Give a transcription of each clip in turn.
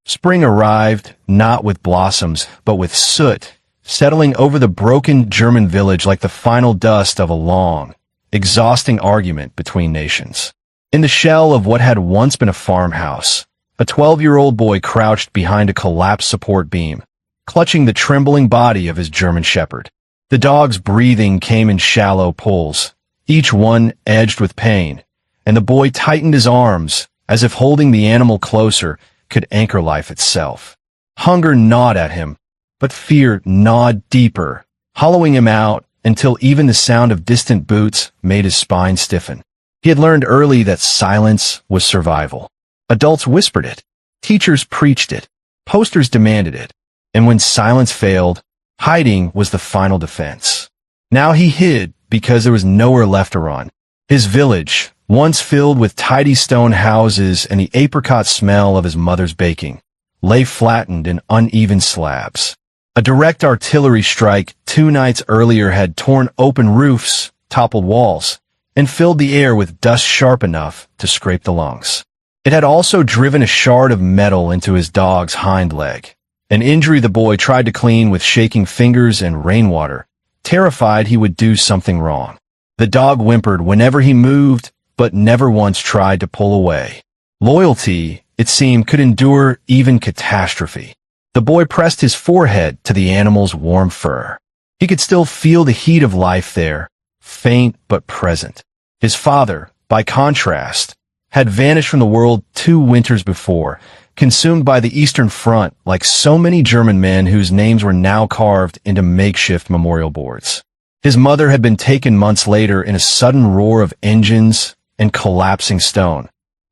Spring arrived, not with blossoms, but with soot, settling over the broken German village like the final dust of a long, exhausting argument between nations. In the shell of what had once been a farmhouse, a 12-year-old boy crouched behind a collapsed support beam, clutching the trembling body of his German shepherd. The dog's breathing came in shallow pulls, each one edged with pain, and the boy tightened his arms, as if holding the animal closer could anchor life itself. Hunger gnawed at him, but fear gnawed deeper, hollowing him out until even the sound of distant boots made his spine stiffen. He had learned early that silence was survival. Adults whispered it, teachers preached it, posters demanded it, and when silence failed, hiding was the final defense. Now he hid because there was nowhere left to run. His village, once filled with tidy stone houses and the apricot smell of his mother's baking, lay flattened in uneven slabs. A direct artillery strike 2 nights earlier had torn open roofs, toppled walls, and filled the air with dust sharp enough to scrape the lungs. It had also driven a shard of metal into his dog's hind leg, an injury the boy tried to clean with shaking fingers and rainwater, terrified he would do something wrong. The dog whimpered whenever he moved, but never once tried to pull away. Loyalty, it seemed, could endure even catastrophe. The boy pressed his forehead to the animal's warm fur. He could still feel the heat of life there, faint but present. His father, by contrast, had vanished from the world 2 winters before, consumed by the Eastern Front like so many German men whose names were now carved into makeshift memorial boards. His mother had been taken months later in a sudden roar of engines and collapsing stone,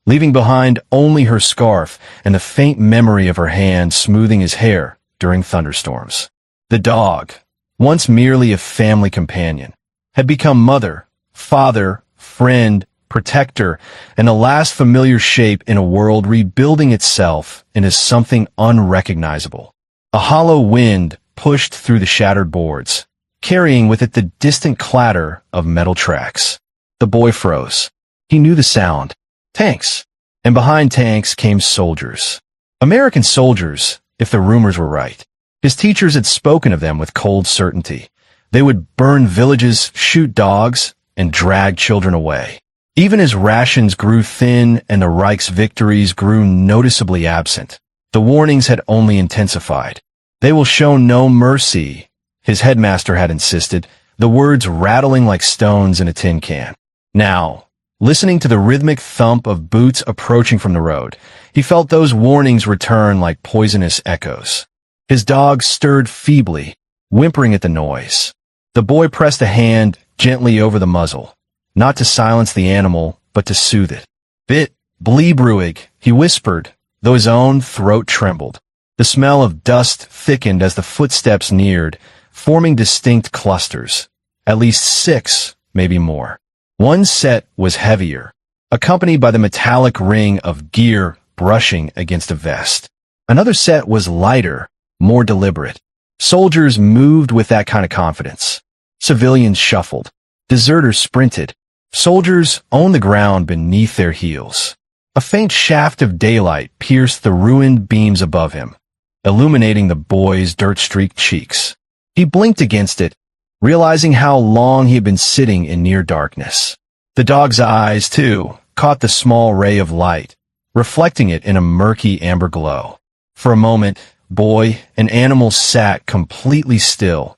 leaving behind only her scarf and the faint memory of her hand smoothing his hair during thunderstorms. The dog, once merely a family companion, had become mother, father, friend, protector, and a last familiar shape in a world rebuilding itself into something unrecognizable. A hollow wind pushed through the shattered boards, carrying with it the distant clatter of metal tracks. The boy froze. He knew the sound. Tanks. And behind tanks came soldiers. American soldiers, if the rumors were right. His teachers had spoken of them with cold certainty. They would burn villages, shoot dogs, and drag children away. Even as rations grew thin and the Reich's victories grew noticeably absent, the warnings had only intensified. They will show no mercy, his headmaster had insisted, the words rattling like stones in a tin can. Now, listening to the rhythmic thump of boots approaching from the road, he felt those warnings return like poisonous echoes. His dog stirred feebly, whimpering at the noise. The boy pressed a hand gently over the muzzle, not to silence the animal, but to soothe it. "Bit, bleib ruhig," he whispered, though his own throat trembled. The smell of dust thickened as the footsteps neared, forming distinct clusters, at least 6, maybe more. One set was heavier, accompanied by the metallic ring of gear brushing against a vest. Another set was lighter, more deliberate. Soldiers moved with that kind of confidence. Civilians shuffled. Deserters sprinted. Soldiers owned the ground beneath their heels. A faint shaft of daylight pierced the ruined beams above him, illuminating the boy's dirt-streaked cheeks. He blinked against it, realizing how long he had been sitting in near darkness. The dog's eyes, too, caught the small ray of light, reflecting it in a murky amber glow. For a moment, boy and animal sat completely still,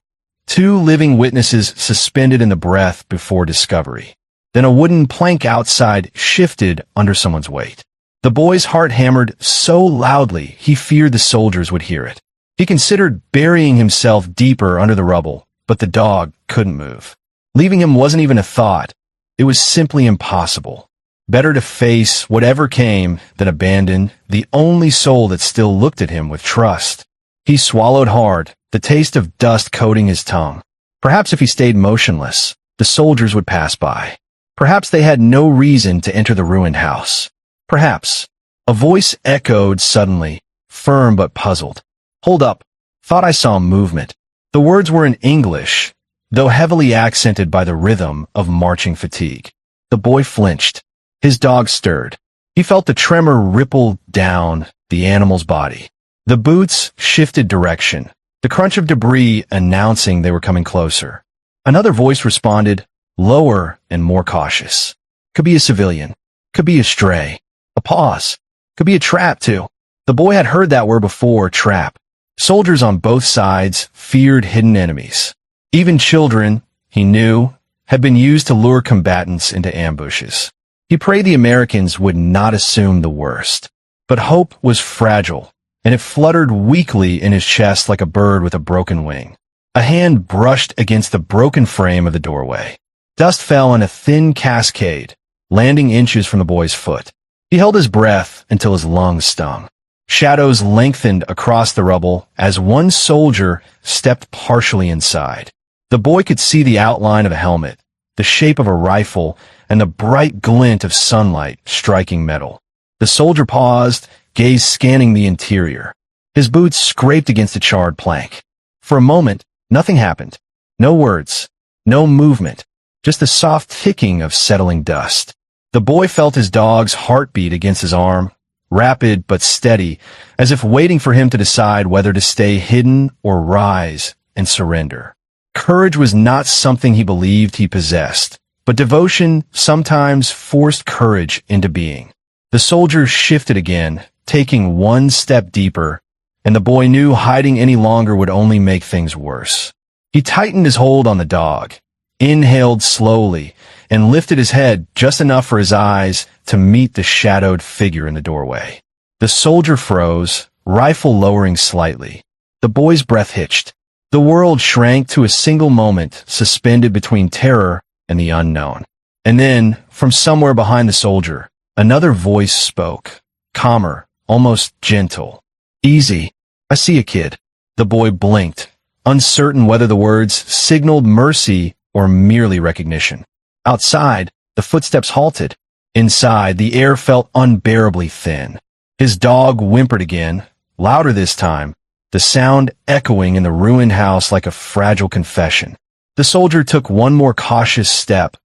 2 living witnesses suspended in the breath before discovery. Then a wooden plank outside shifted under someone's weight. The boy's heart hammered so loudly he feared the soldiers would hear it. He considered burying himself deeper under the rubble, but the dog couldn't move. Leaving him wasn't even a thought. It was simply impossible. Better to face whatever came than abandon the only soul that still looked at him with trust. He swallowed hard, the taste of dust coating his tongue. Perhaps if he stayed motionless, the soldiers would pass by. Perhaps they had no reason to enter the ruined house. Perhaps. A voice echoed suddenly, firm but puzzled. "Hold up. Thought I saw movement." The words were in English, though heavily accented by the rhythm of marching fatigue. The boy flinched. His dog stirred. He felt the tremor ripple down, the animal's body. The boots shifted direction, the crunch of debris announcing they were coming closer. Another voice responded, lower and more cautious. Could be a civilian. Could be a stray. A pause. Could be a trap, too. The boy had heard that word before, trap. Soldiers on both sides feared hidden enemies. Even children, he knew, had been used to lure combatants into ambushes. He prayed the Americans would not assume the worst. But hope was fragile, and it fluttered weakly in his chest like a bird with a broken wing. A hand brushed against the broken frame of the doorway. Dust fell in a thin cascade, landing inches from the boy's foot. He held his breath until his lungs stung. Shadows lengthened across the rubble as one soldier stepped partially inside. The boy could see the outline of a helmet, the shape of a rifle, and the bright glint of sunlight striking metal. The soldier paused, gaze scanning the interior. His boots scraped against a charred plank. For a moment, nothing happened. No words, no movement, just the soft ticking of settling dust. The boy felt his dog's heartbeat against his arm, rapid but steady, as if waiting for him to decide whether to stay hidden or rise and surrender. Courage was not something he believed he possessed, but devotion sometimes forced courage into being. The soldier shifted again, taking one step deeper, and the boy knew hiding any longer would only make things worse. He tightened his hold on the dog, inhaled slowly, and lifted his head just enough for his eyes to meet the shadowed figure in the doorway. The soldier froze, rifle lowering slightly. The boy's breath hitched. The world shrank to a single moment, suspended between terror and the unknown. And then, from somewhere behind the soldier, another voice spoke, calmer, almost gentle. Easy. I see a kid. The boy blinked, uncertain whether the words signaled mercy or merely recognition. Outside, the footsteps halted. Inside, the air felt unbearably thin. His dog whimpered again, louder this time, the sound echoing in the ruined house like a fragile confession. The soldier took one more cautious step,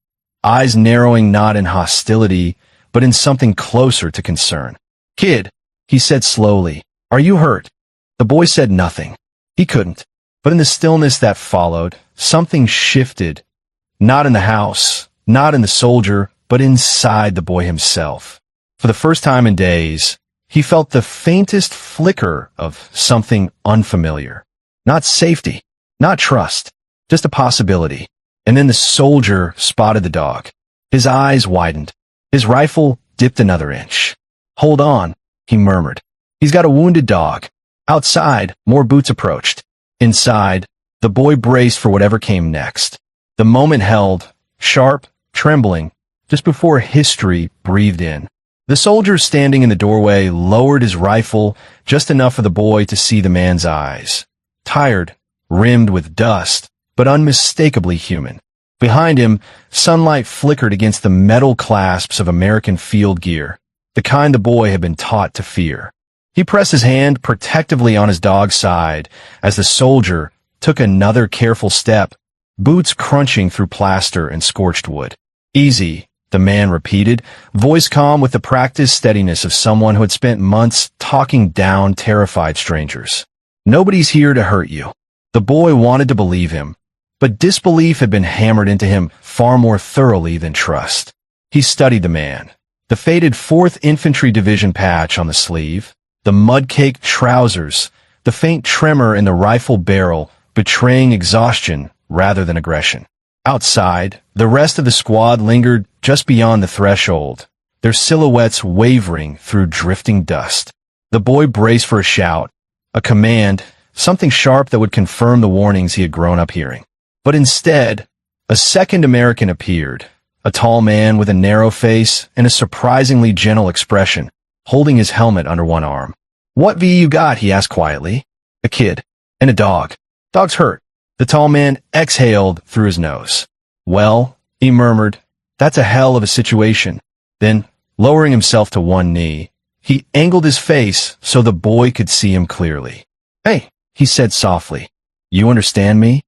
eyes narrowing not in hostility, but in something closer to concern. Kid, he said slowly, are you hurt? The boy said nothing. He couldn't. But in the stillness that followed, something shifted. Not in the house, not in the soldier, but inside the boy himself. For the first time in days, he felt the faintest flicker of something unfamiliar. Not safety, not trust, just a possibility. And then the soldier spotted the dog. His eyes widened. His rifle dipped another inch. Hold on, he murmured. He's got a wounded dog. Outside, more boots approached. Inside, the boy braced for whatever came next. The moment held, sharp, trembling, just before history breathed in. The soldier standing in the doorway lowered his rifle just enough for the boy to see the man's eyes. Tired, rimmed with dust, but unmistakably human. Behind him, sunlight flickered against the metal clasps of American field gear, the kind the boy had been taught to fear. He pressed his hand protectively on his dog's side as the soldier took another careful step, boots crunching through plaster and scorched wood. Easy, the man repeated, voice calm with the practiced steadiness of someone who had spent months talking down terrified strangers. Nobody's here to hurt you. The boy wanted to believe him, but disbelief had been hammered into him far more thoroughly than trust. He studied the man, the faded 4th Infantry Division patch on the sleeve, the mud-caked trousers, the faint tremor in the rifle barrel betraying exhaustion rather than aggression. Outside, the rest of the squad lingered just beyond the threshold, their silhouettes wavering through drifting dust. The boy braced for a shout, a command, something sharp that would confirm the warnings he had grown up hearing. But instead, a second American appeared, a tall man with a narrow face and a surprisingly gentle expression, holding his helmet under one arm. What V you got? He asked quietly. A kid. And a dog. Dog's hurt. The tall man exhaled through his nose. Well, he murmured, that's a hell of a situation. Then, lowering himself to one knee, he angled his face so the boy could see him clearly. Hey, he said softly. You understand me?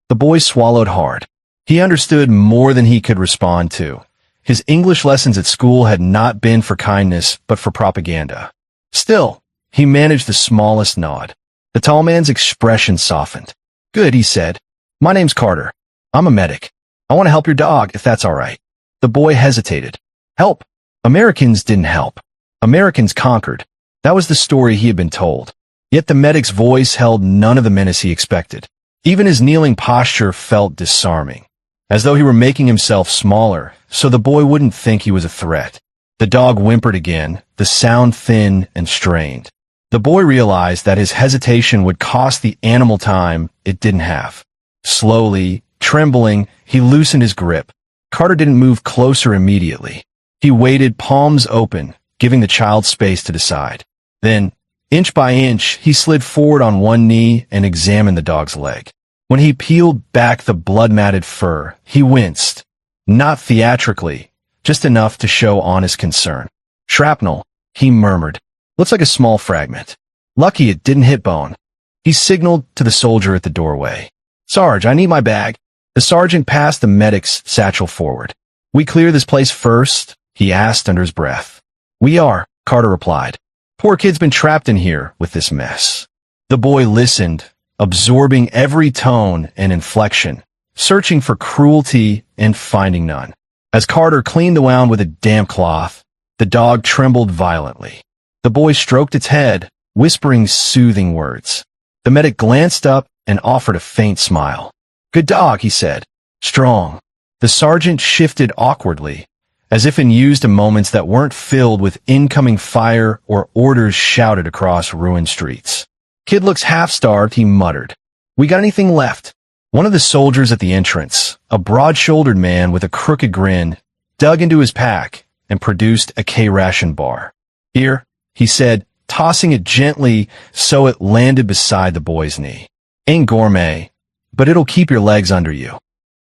The boy swallowed hard. He understood more than he could respond to. His English lessons at school had not been for kindness, but for propaganda. Still, He managed the smallest nod. The tall man's expression softened. "Good," he said. "My name's Carter. I'm a medic. I want to help your dog, if that's all right." The boy hesitated. Help? Americans didn't help. Americans conquered. That was the story he had been told. Yet the medic's voice held none of the menace he expected. Even his kneeling posture felt disarming, as though he were making himself smaller, so the boy wouldn't think he was a threat. The dog whimpered again, the sound thin and strained. The boy realized that his hesitation would cost the animal time it didn't have. Slowly, trembling, he loosened his grip. Carter didn't move closer immediately. He waited, palms open, giving the child space to decide. Then, inch by inch, he slid forward on one knee and examined the dog's leg. When he peeled back the blood-matted fur, he winced. Not theatrically, just enough to show honest concern. "Shrapnel," he murmured. "Looks like a small fragment. Lucky it didn't hit bone." He signaled to the soldier at the doorway. "Sarge, I need my bag." The sergeant passed the medic's satchel forward. "We clear this place first?" he asked under his breath. "We are," Carter replied. "Poor kid's been trapped in here with this mess." The boy listened, absorbing every tone and inflection, searching for cruelty and finding none. As Carter cleaned the wound with a damp cloth, the dog trembled violently. The boy stroked its head, whispering soothing words. The medic glanced up and offered a faint smile. "Good dog," he said. "Strong." The sergeant shifted awkwardly, as if in used moments that weren't filled with incoming fire or orders shouted across ruined streets. "Kid looks half-starved," he muttered. "We got anything left?" One of the soldiers at the entrance, a broad-shouldered man with a crooked grin, dug into his pack and produced a K-ration bar. "Here," he said, tossing it gently so it landed beside the boy's knee. "Ain't gourmet, but it'll keep your legs under you."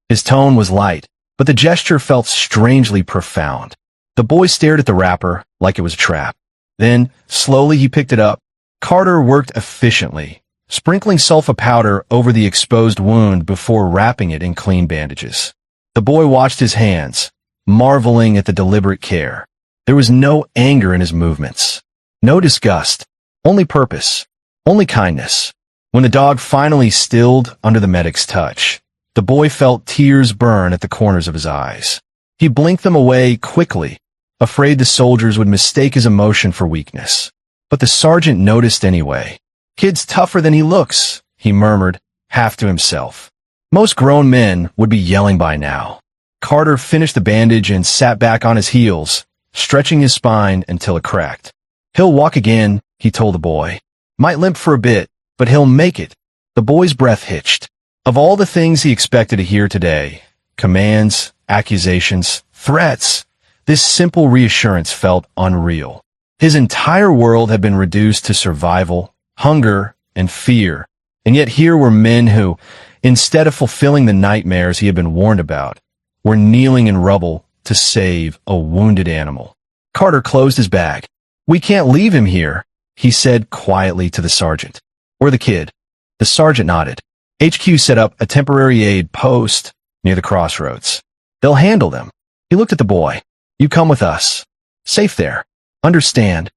His tone was light, but the gesture felt strangely profound. The boy stared at the wrapper like it was a trap. Then, slowly he picked it up. Carter worked efficiently, sprinkling sulfa powder over the exposed wound before wrapping it in clean bandages. The boy watched his hands, marveling at the deliberate care. There was no anger in his movements, no disgust, only purpose, only kindness. When the dog finally stilled under the medic's touch, the boy felt tears burn at the corners of his eyes. He blinked them away quickly, afraid the soldiers would mistake his emotion for weakness. But the sergeant noticed anyway. "Kid's tougher than he looks," he murmured, half to himself. Most grown men would be yelling by now. Carter finished the bandage and sat back on his heels, stretching his spine until it cracked. "He'll walk again," he told the boy. "Might limp for a bit, but he'll make it." The boy's breath hitched. Of all the things he expected to hear today, commands, accusations, threats, this simple reassurance felt unreal. His entire world had been reduced to survival, hunger, and fear, and yet here were men who, instead of fulfilling the nightmares he had been warned about, were kneeling in rubble to save a wounded animal. Carter closed his bag. "We can't leave him here," he said quietly to the sergeant. "Or the kid." The sergeant nodded. "HQ set up a temporary aid post near the crossroads. They'll handle them." He looked at the boy. "You come with us. Safe there. Understand?"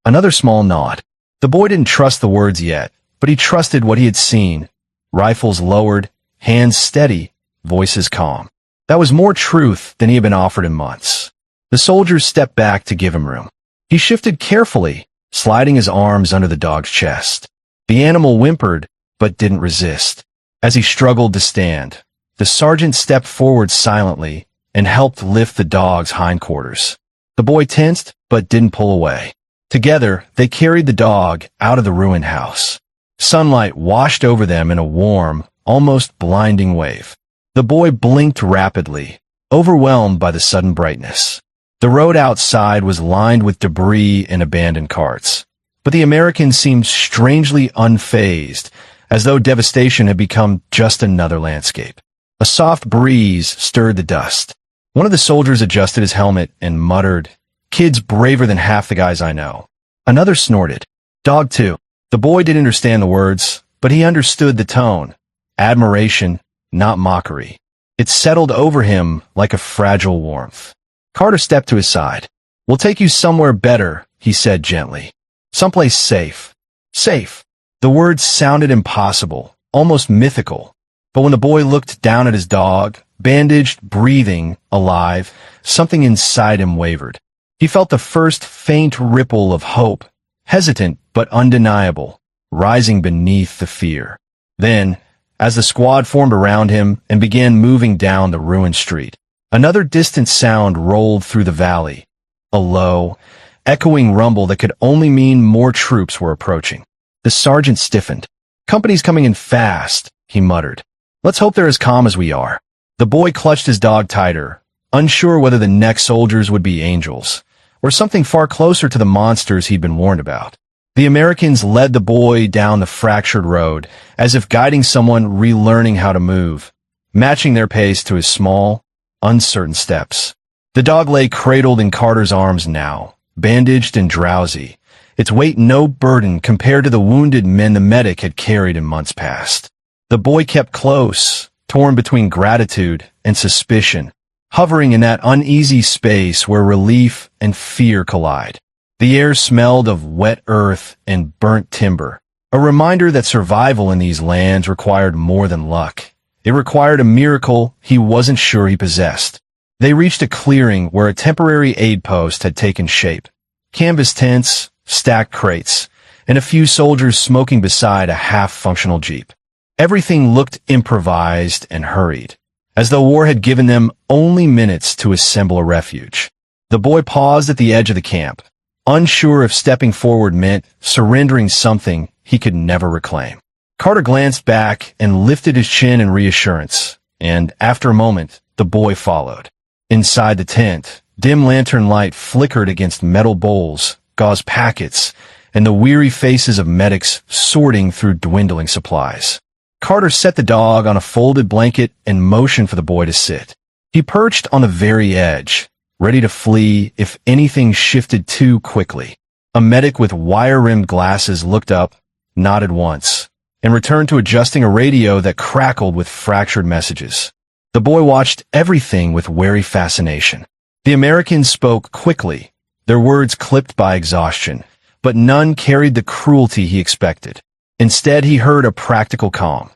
Another small nod. The boy didn't trust the words yet, but he trusted what he had seen. Rifles lowered, hands steady, voices calm. That was more truth than he had been offered in months. The soldiers stepped back to give him room. He shifted carefully, sliding his arms under the dog's chest. The animal whimpered, but didn't resist. As he struggled to stand, the sergeant stepped forward silently and helped lift the dog's hindquarters. The boy tensed, but didn't pull away. Together, they carried the dog out of the ruined house. Sunlight washed over them in a warm, almost blinding wave. The boy blinked rapidly, overwhelmed by the sudden brightness. The road outside was lined with debris and abandoned carts, but the Americans seemed strangely unfazed, as though devastation had become just another landscape. A soft breeze stirred the dust. One of the soldiers adjusted his helmet and muttered, "Kid's braver than half the guys I know." Another snorted. "Dog too." The boy didn't understand the words, but he understood the tone. Admiration, not mockery. It settled over him like a fragile warmth. Carter stepped to his side. "We'll take you somewhere better," he said gently. Someplace safe. Safe. The words sounded impossible, almost mythical. But when the boy looked down at his dog, bandaged, breathing, alive, something inside him wavered. He felt the first faint ripple of hope, hesitant but undeniable, rising beneath the fear. Then, as the squad formed around him and began moving down the ruined street, another distant sound rolled through the valley, a low, echoing rumble that could only mean more troops were approaching. The sergeant stiffened. "Company's coming in fast," he muttered. "Let's hope they're as calm as we are." The boy clutched his dog tighter, unsure whether the next soldiers would be angels, or something far closer to the monsters he'd been warned about. The Americans led the boy down the fractured road, as if guiding someone relearning how to move, matching their pace to his small, uncertain steps. The dog lay cradled in Carter's arms now, bandaged and drowsy, its weight no burden compared to the wounded men the medic had carried in months past. The boy kept close, torn between gratitude and suspicion, hovering in that uneasy space where relief and fear collide. The air smelled of wet earth and burnt timber, a reminder that survival in these lands required more than luck. It required a miracle he wasn't sure he possessed. They reached a clearing where a temporary aid post had taken shape. Canvas tents, stacked crates, and a few soldiers smoking beside a half-functional jeep. Everything looked improvised and hurried, as though war had given them only minutes to assemble a refuge. The boy paused at the edge of the camp, unsure if stepping forward meant surrendering something he could never reclaim. Carter glanced back and lifted his chin in reassurance, and after a moment, the boy followed. Inside the tent, dim lantern light flickered against metal bowls, gauze packets, and the weary faces of medics sorting through dwindling supplies. Carter set the dog on a folded blanket and motioned for the boy to sit. He perched on the very edge, ready to flee if anything shifted too quickly. A medic with wire-rimmed glasses looked up, nodded once, and returned to adjusting a radio that crackled with fractured messages. The boy watched everything with wary fascination. The Americans spoke quickly, their words clipped by exhaustion, but none carried the cruelty he expected. Instead, he heard a practical calm,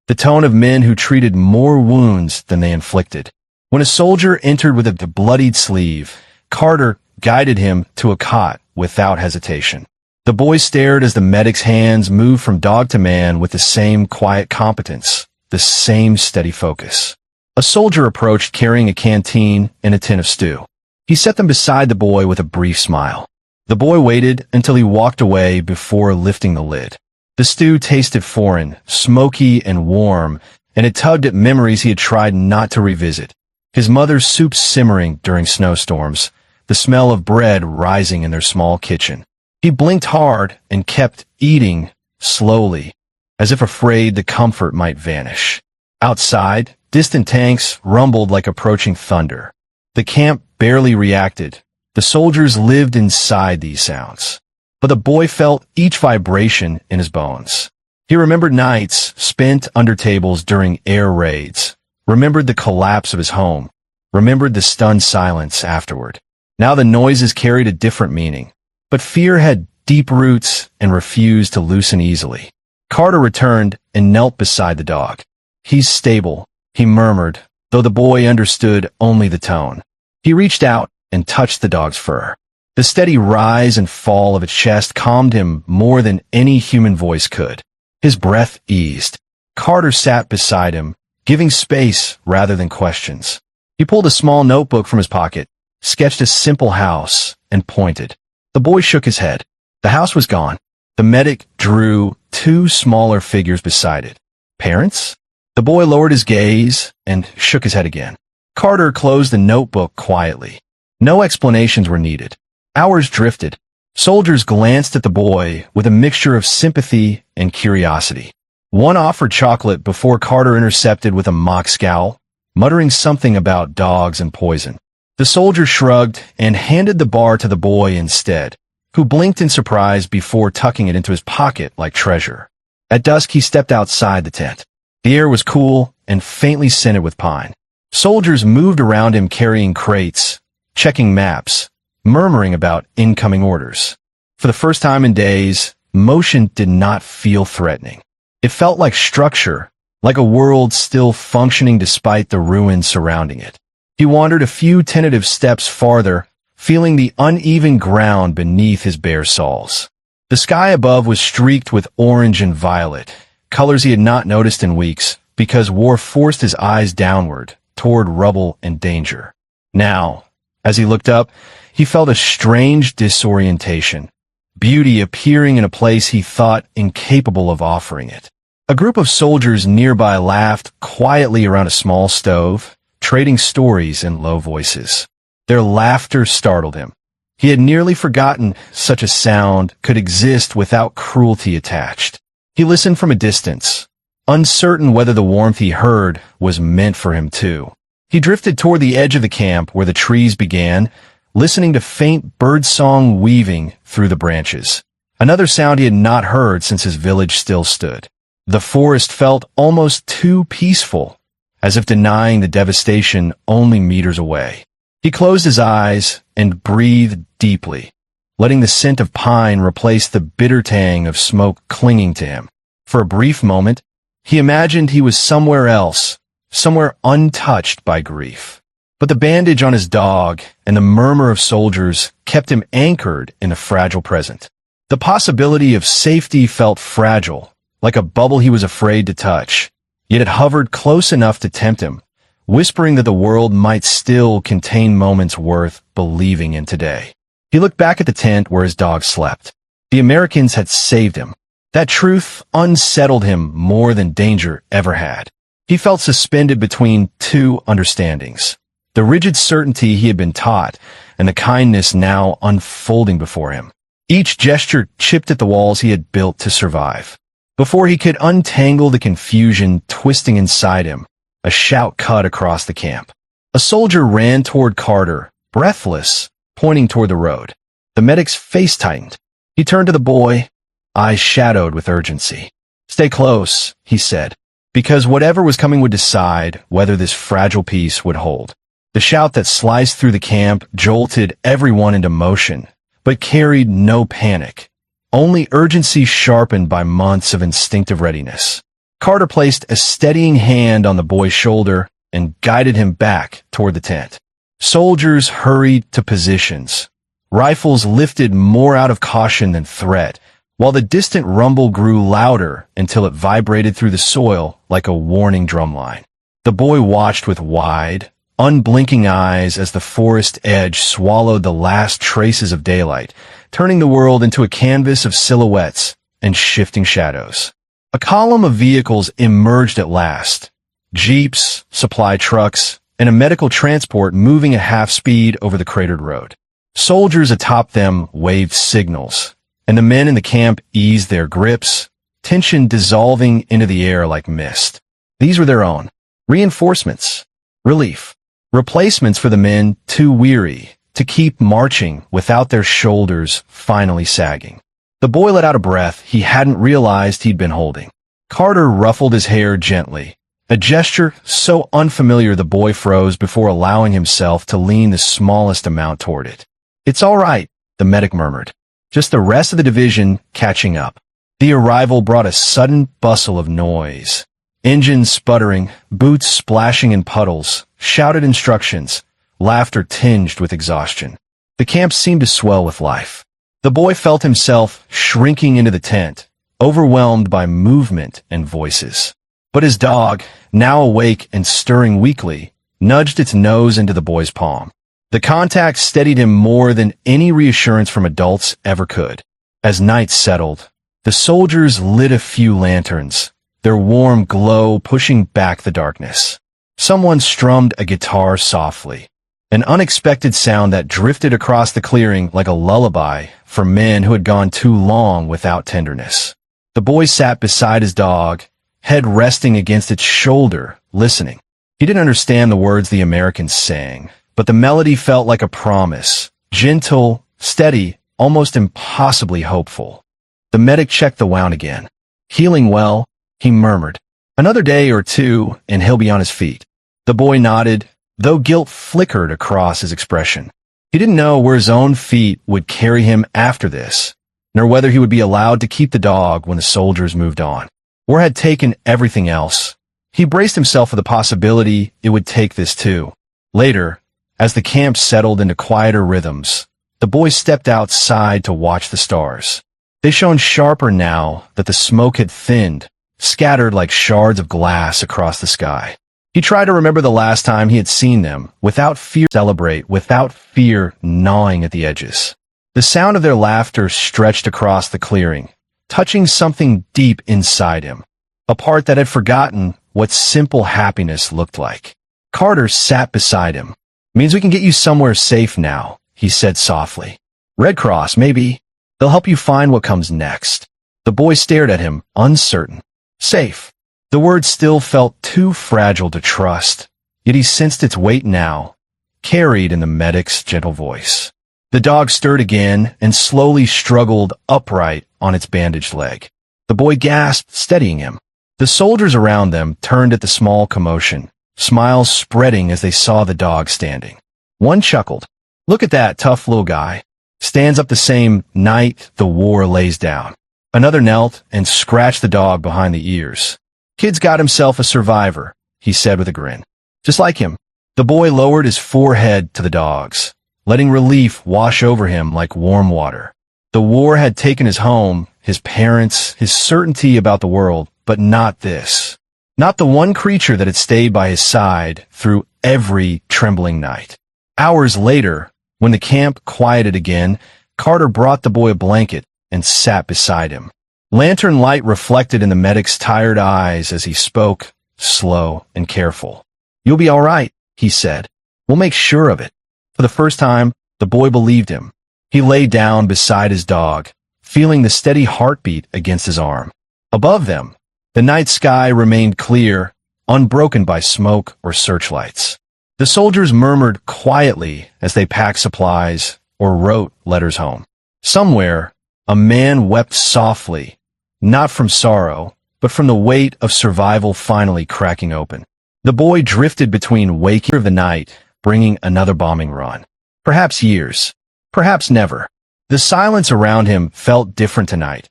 the tone of men who treated more wounds than they inflicted. When a soldier entered with a bloodied sleeve, Carter guided him to a cot without hesitation. The boy stared as the medic's hands moved from dog to man with the same quiet competence, the same steady focus. A soldier approached carrying a canteen and a tin of stew. He set them beside the boy with a brief smile. The boy waited until he walked away before lifting the lid. The stew tasted foreign, smoky and warm, and it tugged at memories he had tried not to revisit. His mother's soup simmering during snowstorms, the smell of bread rising in their small kitchen. He blinked hard and kept eating, slowly, as if afraid the comfort might vanish. Outside, distant tanks rumbled like approaching thunder. The camp barely reacted. The soldiers lived inside these sounds. But the boy felt each vibration in his bones. He remembered nights spent under tables during air raids, remembered the collapse of his home, remembered the stunned silence afterward. Now the noises carried a different meaning, but fear had deep roots and refused to loosen easily. Carter returned and knelt beside the dog. "He's stable," he murmured, though the boy understood only the tone. He reached out and touched the dog's fur. The steady rise and fall of its chest calmed him more than any human voice could. His breath eased. Carter sat beside him, giving space rather than questions. He pulled a small notebook from his pocket, sketched a simple house, and pointed. The boy shook his head. The house was gone. The medic drew two smaller figures beside it. Parents? The boy lowered his gaze and shook his head again. Carter closed the notebook quietly. No explanations were needed. Hours drifted. Soldiers glanced at the boy with a mixture of sympathy and curiosity. One offered chocolate before Carter intercepted with a mock scowl, muttering something about dogs and poison. The soldier shrugged and handed the bar to the boy instead, who blinked in surprise before tucking it into his pocket like treasure. At dusk, he stepped outside the tent. The air was cool and faintly scented with pine. Soldiers moved around him carrying crates, checking maps, murmuring about incoming orders. For the first time in days, motion did not feel threatening. It felt like structure, like a world still functioning despite the ruins surrounding it. He wandered a few tentative steps farther, feeling the uneven ground beneath his bare soles. The sky above was streaked with orange and violet, colors he had not noticed in weeks, because war forced his eyes downward, toward rubble and danger. Now, as he looked up, he felt a strange disorientation, beauty appearing in a place he thought incapable of offering it. A group of soldiers nearby laughed quietly around a small stove, trading stories in low voices. Their laughter startled him. He had nearly forgotten such a sound could exist without cruelty attached. He listened from a distance, uncertain whether the warmth he heard was meant for him too. He drifted toward the edge of the camp where the trees began, listening to faint birdsong weaving through the branches. Another sound he had not heard since his village still stood. The forest felt almost too peaceful, as if denying the devastation only meters away. He closed his eyes and breathed deeply, letting the scent of pine replace the bitter tang of smoke clinging to him. For a brief moment, he imagined he was somewhere else, somewhere untouched by grief. But the bandage on his dog and the murmur of soldiers kept him anchored in the fragile present. The possibility of safety felt fragile, like a bubble he was afraid to touch, yet it hovered close enough to tempt him, whispering that the world might still contain moments worth believing in today. He looked back at the tent where his dog slept. The Americans had saved him. That truth unsettled him more than danger ever had. He felt suspended between two understandings: the rigid certainty he had been taught, and the kindness now unfolding before him. Each gesture chipped at the walls he had built to survive. Before he could untangle the confusion twisting inside him, a shout cut across the camp. A soldier ran toward Carter, breathless, pointing toward the road. The medic's face tightened. He turned to the boy, eyes shadowed with urgency. "Stay close," he said, because whatever was coming would decide whether this fragile peace would hold. The shout that sliced through the camp jolted everyone into motion, but carried no panic, only urgency sharpened by months of instinctive readiness. Carter placed a steadying hand on the boy's shoulder and guided him back toward the tent. Soldiers hurried to positions, rifles lifted more out of caution than threat, while the distant rumble grew louder until it vibrated through the soil like a warning drumline. The boy watched with wide, unblinking eyes as the forest edge swallowed the last traces of daylight, turning the world into a canvas of silhouettes and shifting shadows. A column of vehicles emerged at last. Jeeps, supply trucks, and a medical transport moving at half speed over the cratered road. Soldiers atop them waved signals, and the men in the camp eased their grips, tension dissolving into the air like mist. These were their own. Reinforcements. Relief. Replacements for the men too weary to keep marching without their shoulders finally sagging. The boy let out a breath he hadn't realized he'd been holding. Carter ruffled his hair gently, a gesture so unfamiliar the boy froze before allowing himself to lean the smallest amount toward it. "It's all right," the medic murmured. "Just the rest of the division catching up." The arrival brought a sudden bustle of noise. Engines sputtering, boots splashing in puddles, shouted instructions, laughter tinged with exhaustion. The camp seemed to swell with life. The boy felt himself shrinking into the tent, overwhelmed by movement and voices. But his dog, now awake and stirring weakly, nudged its nose into the boy's palm. The contact steadied him more than any reassurance from adults ever could. As night settled, the soldiers lit a few lanterns, their warm glow pushing back the darkness. Someone strummed a guitar softly, an unexpected sound that drifted across the clearing like a lullaby for men who had gone too long without tenderness. The boy sat beside his dog, head resting against its shoulder, listening. He didn't understand the words the Americans sang, but the melody felt like a promise, gentle, steady, almost impossibly hopeful. The medic checked the wound again. "Healing well," he murmured. "Another day or two, and he'll be on his feet." The boy nodded, though guilt flickered across his expression. He didn't know where his own feet would carry him after this, nor whether he would be allowed to keep the dog when the soldiers moved on, or had taken everything else. He braced himself for the possibility it would take this too. Later, as the camp settled into quieter rhythms, the boy stepped outside to watch the stars. They shone sharper now that the smoke had thinned, scattered like shards of glass across the sky. He tried to remember the last time he had seen them, without fear celebrate, without fear gnawing at the edges. The sound of their laughter stretched across the clearing, touching something deep inside him, a part that had forgotten what simple happiness looked like. Carter sat beside him. "Means we can get you somewhere safe now," he said softly. "Red Cross, maybe. They'll help you find what comes next." The boy stared at him, uncertain. Safe. The word still felt too fragile to trust, yet he sensed its weight now, carried in the medic's gentle voice. The dog stirred again and slowly struggled upright on its bandaged leg. The boy gasped, steadying him. The soldiers around them turned at the small commotion, smiles spreading as they saw the dog standing. One chuckled. "Look at that tough little guy. Stands up the same night the war lays down." Another knelt and scratched the dog behind the ears. "Kid's got himself a survivor," he said with a grin. "Just like him." The boy lowered his forehead to the dog's, letting relief wash over him like warm water. The war had taken his home, his parents, his certainty about the world, but not this. Not the one creature that had stayed by his side through every trembling night. Hours later, when the camp quieted again, Carter brought the boy a blanket and sat beside him. Lantern light reflected in the medic's tired eyes as he spoke, slow and careful. "You'll be all right," he said. "We'll make sure of it." For the first time, the boy believed him. He lay down beside his dog, feeling the steady heartbeat against his arm. Above them, the night sky remained clear, unbroken by smoke or searchlights. The soldiers murmured quietly as they packed supplies or wrote letters home. Somewhere, a man wept softly, not from sorrow, but from the weight of survival finally cracking open. The boy drifted between waking of the night, bringing another bombing run. Perhaps years, perhaps never. The silence around him felt different tonight.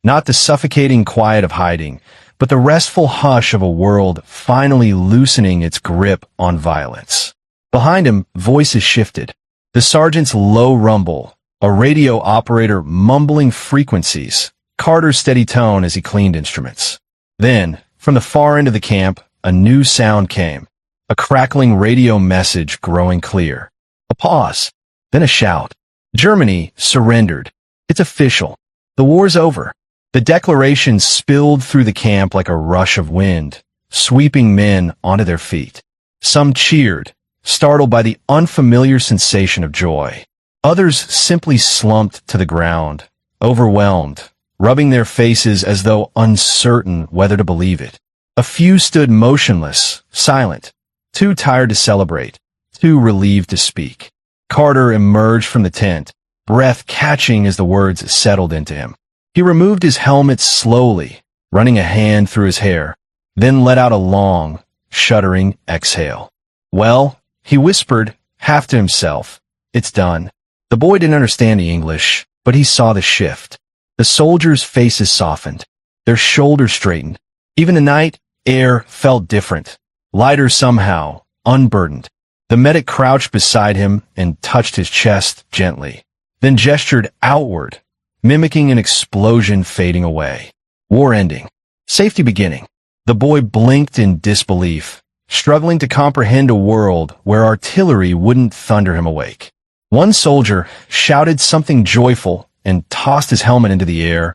Not the suffocating quiet of hiding, but the restful hush of a world finally loosening its grip on violence. Behind him, voices shifted. The sergeant's low rumble, a radio operator mumbling frequencies, Carter's steady tone as he cleaned instruments. Then, from the far end of the camp, a new sound came, a crackling radio message growing clear. A pause, then a shout. "Germany surrendered. It's official. The war's over." The declaration spilled through the camp like a rush of wind, sweeping men onto their feet. Some cheered, startled by the unfamiliar sensation of joy. Others simply slumped to the ground, overwhelmed, rubbing their faces as though uncertain whether to believe it. A few stood motionless, silent, too tired to celebrate, too relieved to speak. Carter emerged from the tent, breath catching as the words settled into him. He removed his helmet slowly, running a hand through his hair, then let out a long, shuddering exhale. "Well," he whispered, half to himself, "it's done." The boy didn't understand the English, but he saw the shift. The soldiers' faces softened, their shoulders straightened. Even the night air felt different, lighter somehow, unburdened. The medic crouched beside him and touched his chest gently, then gestured outward, mimicking an explosion fading away. War ending. Safety beginning. The boy blinked in disbelief, struggling to comprehend a world where artillery wouldn't thunder him awake. One soldier shouted something joyful and tossed his helmet into the air.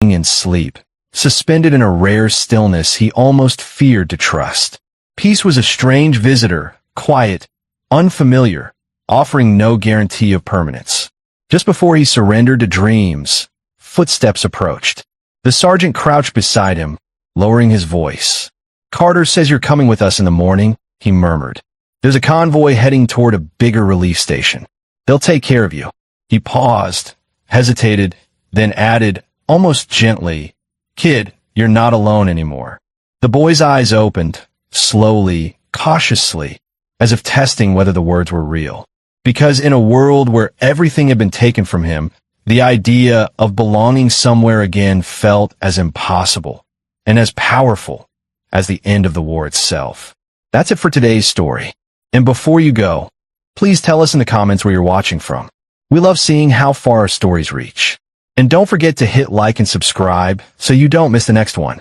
In sleep, suspended in a rare stillness he almost feared to trust. Peace was a strange visitor, quiet, unfamiliar, offering no guarantee of permanence. Just before he surrendered to dreams, footsteps approached. The sergeant crouched beside him, lowering his voice. "Carter says you're coming with us in the morning," he murmured. "There's a convoy heading toward a bigger relief station. They'll take care of you." He paused, hesitated, then added, almost gently, "Kid, you're not alone anymore." The boy's eyes opened, slowly, cautiously, as if testing whether the words were real. Because in a world where everything had been taken from him, the idea of belonging somewhere again felt as impossible and as powerful as the end of the war itself. That's it for today's story. And before you go, please tell us in the comments where you're watching from. We love seeing how far our stories reach. And don't forget to hit like and subscribe so you don't miss the next one.